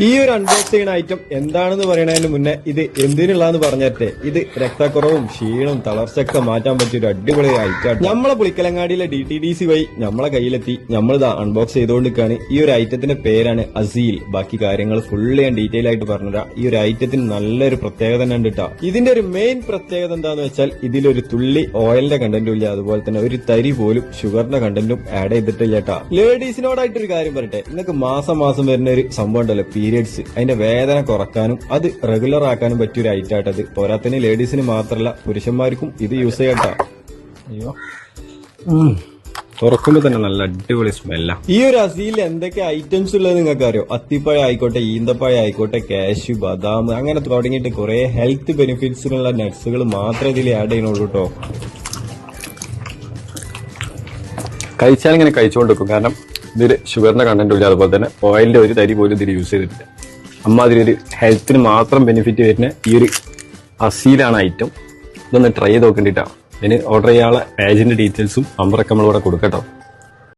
ഈ ഒരു അൺബോക്സ് ചെയ്യുന്ന ഐറ്റം എന്താണെന്ന് പറയുന്നതിന് മുന്നേ ഇത് എന്തിനുള്ളതെന്ന് പറഞ്ഞിട്ട് ഇത് രക്തക്കുറവും ക്ഷീണവും തളർച്ചയൊക്കെ മാറ്റാൻ പറ്റിയ ഒരു അടിപൊളി ഐറ്റം. നമ്മളെ പുളിക്കലങ്ങാടിയിലെ DTDC വഴി നമ്മളെ കയ്യിലെത്തി നമ്മളിത് അൺബോക്സ് ചെയ്തുകൊണ്ടിരിക്കുകയാണ്. ഈ ഒരു ഐറ്റത്തിന്റെ പേരാണ് അസീൽ. ബാക്കി കാര്യങ്ങൾ ഫുള്ള് ഞാൻ ഡീറ്റെയിൽ ആയിട്ട് പറഞ്ഞുതരാം. ഈ ഒരു ഐറ്റത്തിന് നല്ലൊരു പ്രത്യേകത തന്നെ ഉണ്ട് കേട്ടോ. ഇതിന്റെ ഒരു മെയിൻ പ്രത്യേകത എന്താന്ന് വെച്ചാൽ ഇതിലൊരു തുള്ളി ഓയിലിന്റെ കണ്ടന്റും ഇല്ല, അതുപോലെ തന്നെ ഒരു തരി പോലും ഷുഗറിന്റെ കണ്ടന്റും ആഡ് ചെയ്തിട്ടില്ല കേട്ടോ. ലേഡീസിനോടായിട്ടൊരു കാര്യം പറയട്ടെ, നിങ്ങൾക്ക് മാസം വരുന്ന ഒരു സംഭവം ഉണ്ടല്ലോ, പീരിയഡ്സ്, അതിന്റെ വേദന കുറക്കാനും അത് റെഗുലർ ആക്കാനും പറ്റിയ ഒരു ഐറ്റം ആയിട്ടത്. പോരാത്തതിന് ലേഡീസിന് മാത്രമല്ല പുരുഷന്മാർക്കും ഇത് യൂസ് ചെയ്യട്ടോ. അയ്യോ, തുറക്കുമ്പോ തന്നെ നല്ല അടിപൊളി സ്മെല്ല. ഈ ഒരു അസീലിൽ എന്തൊക്കെ ഐറ്റംസ് ഉള്ളത് നിങ്ങൾക്ക് അറിയോ? അത്തിപ്പഴം ആയിക്കോട്ടെ, ഈന്തപ്പഴം ആയിക്കോട്ടെ, കാഷ്യൂ, ബദാം, അങ്ങനെ തുടങ്ങിയിട്ട് കുറെ ഹെൽത്ത് ബെനിഫിറ്റ്സിനുള്ള നട്സുകൾ മാത്രമേ ഇതിൽ ആഡ് ചെയ്യുന്നുള്ളൂ കേട്ടോ. കഴിച്ചാൽ ഇങ്ങനെ കഴിച്ചുകൊണ്ടിരിക്കും, കാരണം ഇതില് ഷുഗറിന്റെ കണ്ടന്റും ഇല്ല, അതുപോലെ തന്നെ ഓയിലിന്റെ ഒരു തരി പോലും ഇതിൽ യൂസ് ചെയ്തിട്ടില്ല. അമ്മാതിരി ഒരു ഹെൽത്തിന് മാത്രം ബെനിഫിറ്റ് വരുന്ന ഈ ഒരു അസീലാണ് ഐറ്റം. ഇതൊന്ന് ട്രൈ ചെയ്ത് നോക്കേണ്ടിട്ടാണ്. ഇതിന് ഓർഡർ ചെയ്യാനുള്ള പേജിന്റെ ഡീറ്റെയിൽസും നമ്പറൊക്കെ നമ്മളിവിടെ കൊടുക്കട്ടോ.